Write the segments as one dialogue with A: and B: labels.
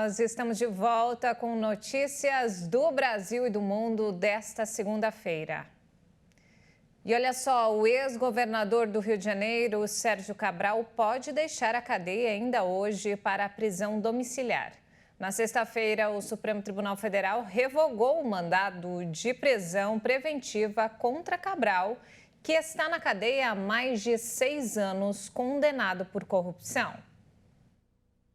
A: nós estamos de volta com notícias do Brasil e do mundo desta segunda-feira. E olha só, o ex-governador do Rio de Janeiro, Sérgio Cabral, pode deixar a cadeia ainda hoje para a prisão domiciliar. Na sexta-feira, o Supremo Tribunal Federal revogou o mandado de prisão preventiva contra Cabral, que está na cadeia há mais de 6 anos, condenado por corrupção.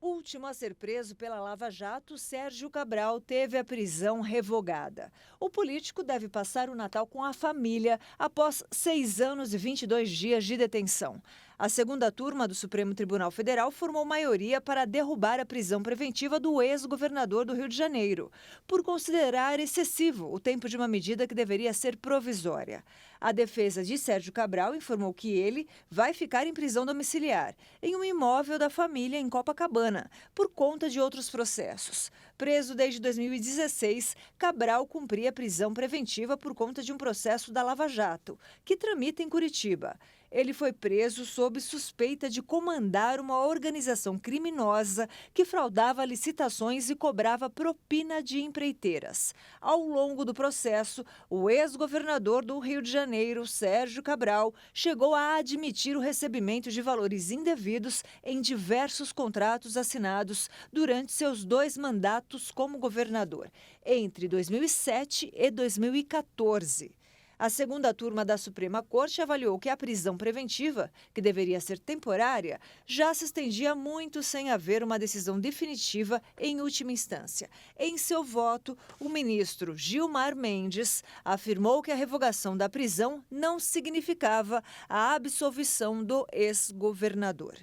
B: Último a ser preso pela Lava Jato, Sérgio Cabral teve a prisão revogada. O político deve passar o Natal com a família após 6 anos e 22 dias de detenção. A segunda turma do Supremo Tribunal Federal formou maioria para derrubar a prisão preventiva do ex-governador do Rio de Janeiro, por considerar excessivo o tempo de uma medida que deveria ser provisória. A defesa de Sérgio Cabral informou que ele vai ficar em prisão domiciliar, em um imóvel da família em Copacabana, por conta de outros processos. Preso desde 2016, Cabral cumpria prisão preventiva por conta de um processo da Lava Jato, que tramita em Curitiba. Ele foi preso sob suspeita de comandar uma organização criminosa que fraudava licitações e cobrava propina de empreiteiras. Ao longo do processo, o ex-governador do Rio de Janeiro, Sérgio Cabral, chegou a admitir o recebimento de valores indevidos em diversos contratos assinados durante seus 2 mandatos como governador, entre 2007 e 2014. A segunda turma da Suprema Corte avaliou que a prisão preventiva, que deveria ser temporária, já se estendia muito sem haver uma decisão definitiva em última instância. Em seu voto, o ministro Gilmar Mendes afirmou que a revogação da prisão não significava a absolvição do ex-governador.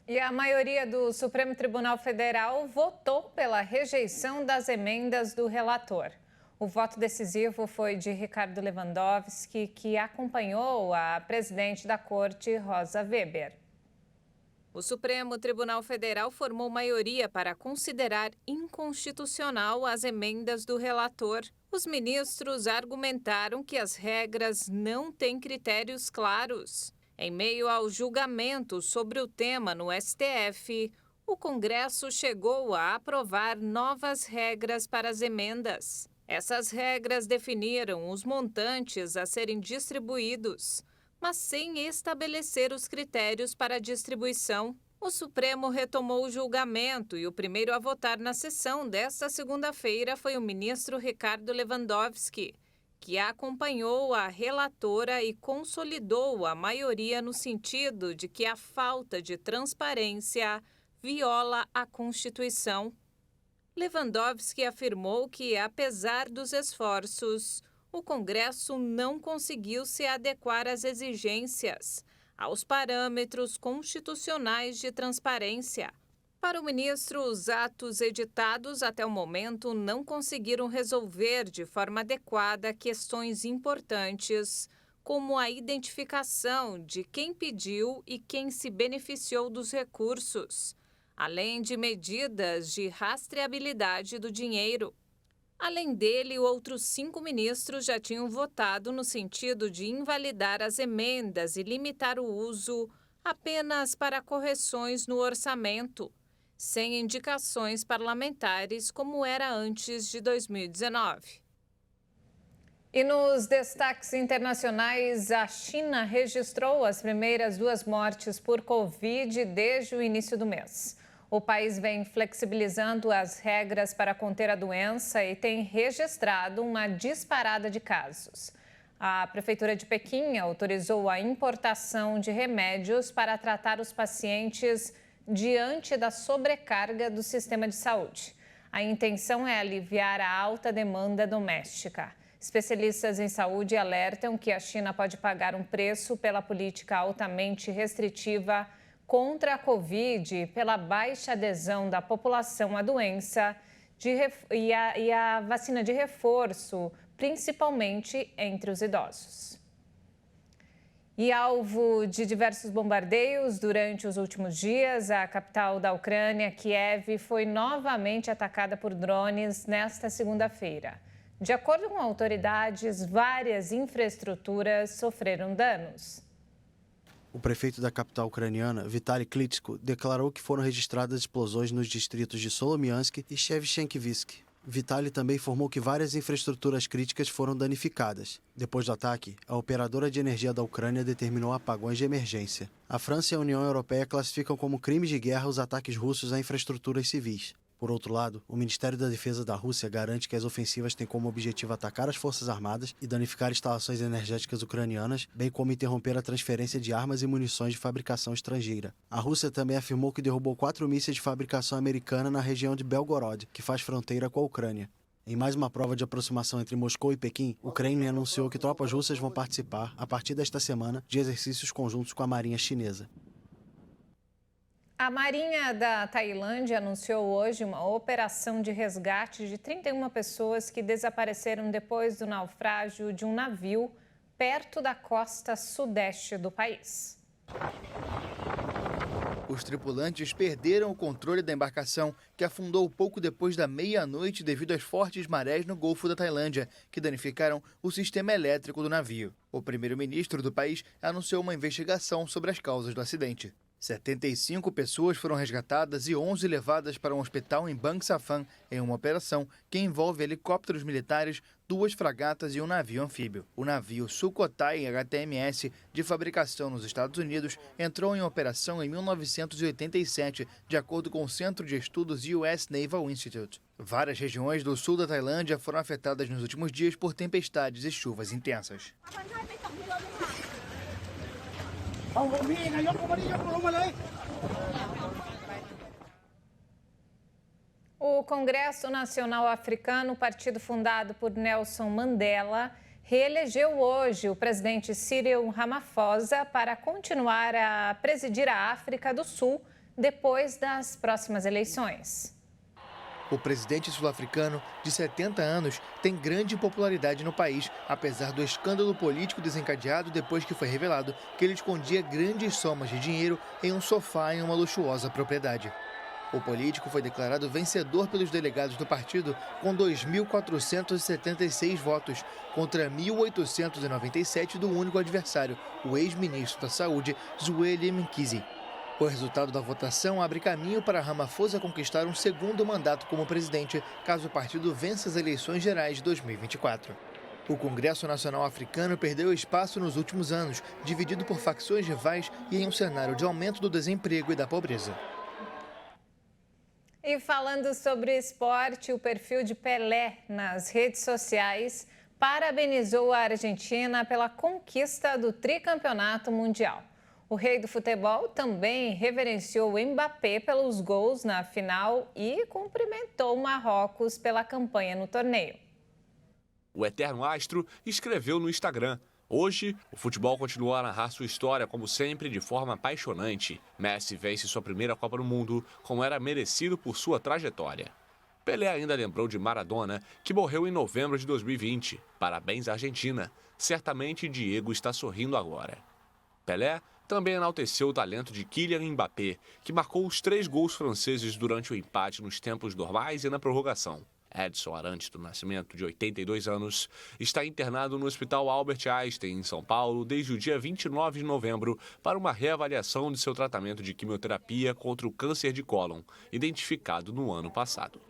A: E a maioria do Supremo Tribunal Federal votou pela rejeição das emendas do relator. O voto decisivo foi de Ricardo Lewandowski, que acompanhou a presidente da Corte, Rosa Weber. O Supremo Tribunal Federal formou maioria para considerar inconstitucional as emendas do relator. Os ministros argumentaram que as regras não têm critérios claros. Em meio ao julgamento sobre o tema no STF, o Congresso chegou a aprovar novas regras para as emendas. Essas regras definiram os montantes a serem distribuídos, mas sem estabelecer os critérios para a distribuição. O Supremo retomou o julgamento e o primeiro a votar na sessão desta segunda-feira foi o ministro Ricardo Lewandowski, que acompanhou a relatora e consolidou a maioria no sentido de que a falta de transparência viola a Constituição. Lewandowski afirmou que, apesar dos esforços, o Congresso não conseguiu se adequar às exigências, aos parâmetros constitucionais de transparência. Para o ministro, os atos editados até o momento não conseguiram resolver de forma adequada questões importantes, como a identificação de quem pediu e quem se beneficiou dos recursos, além de medidas de rastreabilidade do dinheiro. Além dele, outros 5 ministros já tinham votado no sentido de invalidar as emendas e limitar o uso apenas para correções no orçamento, sem indicações parlamentares como era antes de 2019. E nos destaques internacionais, a China registrou as primeiras 2 mortes por Covid desde o início do mês. O país vem flexibilizando as regras para conter a doença e tem registrado uma disparada de casos. A Prefeitura de Pequim autorizou a importação de remédios para tratar os pacientes diante da sobrecarga do sistema de saúde. A intenção é aliviar a alta demanda doméstica. Especialistas em saúde alertam que a China pode pagar um preço pela política altamente restritiva contra a Covid, pela baixa adesão da população à doença e a vacina de reforço, principalmente entre os idosos. E alvo de diversos bombardeios durante os últimos dias, a capital da Ucrânia, Kiev, foi novamente atacada por drones nesta segunda-feira. De acordo com autoridades, várias infraestruturas sofreram danos.
C: O prefeito da capital ucraniana, Vitaly Klitschko, declarou que foram registradas explosões nos distritos de Solomiansk e Shevchenkivsk. Vitaly também informou que várias infraestruturas críticas foram danificadas. Depois do ataque, a operadora de energia da Ucrânia determinou apagões de emergência. A França e a União Europeia classificam como crimes de guerra os ataques russos a infraestruturas civis. Por outro lado, o Ministério da Defesa da Rússia garante que as ofensivas têm como objetivo atacar as forças armadas e danificar instalações energéticas ucranianas, bem como interromper a transferência de armas e munições de fabricação estrangeira. A Rússia também afirmou que derrubou 4 mísseis de fabricação americana na região de Belgorod, que faz fronteira com a Ucrânia. Em mais uma prova de aproximação entre Moscou e Pequim, o Kremlin anunciou que tropas russas vão participar, a partir desta semana, de exercícios conjuntos com a Marinha Chinesa.
A: A Marinha da Tailândia anunciou hoje uma operação de resgate de 31 pessoas que desapareceram depois do naufrágio de um navio perto da costa sudeste do país.
D: Os tripulantes perderam o controle da embarcação, que afundou pouco depois da meia-noite devido às fortes marés no Golfo da Tailândia, que danificaram o sistema elétrico do navio. O primeiro-ministro do país anunciou uma investigação sobre as causas do acidente. 75 pessoas foram resgatadas e 11 levadas para um hospital em Bang Safan, em uma operação que envolve helicópteros militares, 2 fragatas e um navio anfíbio. O navio Sukhothai HTMS, de fabricação nos Estados Unidos, entrou em operação em 1987, de acordo com o Centro de Estudos US Naval Institute. Várias regiões do sul da Tailândia foram afetadas nos últimos dias por tempestades e chuvas intensas.
A: O Congresso Nacional Africano, partido fundado por Nelson Mandela, reelegeu hoje o presidente Cyril Ramaphosa para continuar a presidir a África do Sul depois das próximas eleições.
D: O presidente sul-africano, de 70 anos, tem grande popularidade no país, apesar do escândalo político desencadeado depois que foi revelado que ele escondia grandes somas de dinheiro em um sofá em uma luxuosa propriedade. O político foi declarado vencedor pelos delegados do partido com 2.476 votos, contra 1.897 do único adversário, o ex-ministro da Saúde, Zweli Mkhize. O resultado da votação abre caminho para Ramaphosa conquistar um segundo mandato como presidente, caso o partido vença as eleições gerais de 2024. O Congresso Nacional Africano perdeu espaço nos últimos anos, dividido por facções rivais e em um cenário de aumento do desemprego e da pobreza.
A: E falando sobre esporte, o perfil de Pelé nas redes sociais parabenizou a Argentina pela conquista do tricampeonato mundial. O rei do futebol também reverenciou o Mbappé pelos gols na final e cumprimentou o Marrocos pela campanha no torneio.
E: O eterno astro escreveu no Instagram: hoje, o futebol continua a narrar sua história, como sempre, de forma apaixonante. Messi vence sua primeira Copa do Mundo, como era merecido por sua trajetória. Pelé ainda lembrou de Maradona, que morreu em novembro de 2020. Parabéns, Argentina. Certamente Diego está sorrindo agora. Pelé também enalteceu o talento de Kylian Mbappé, que marcou os 3 gols franceses durante o empate nos tempos normais e na prorrogação. Edson Arantes do Nascimento, de 82 anos, está internado no Hospital Albert Einstein, em São Paulo, desde o dia 29 de novembro, para uma reavaliação de seu tratamento de quimioterapia contra o câncer de cólon, identificado no ano passado.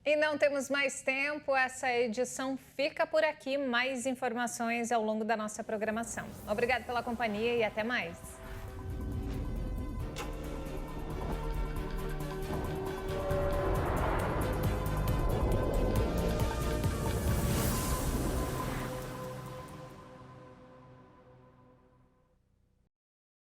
A: E não temos mais tempo, essa edição fica por aqui. Mais informações ao longo da nossa programação. Obrigada pela companhia e até mais.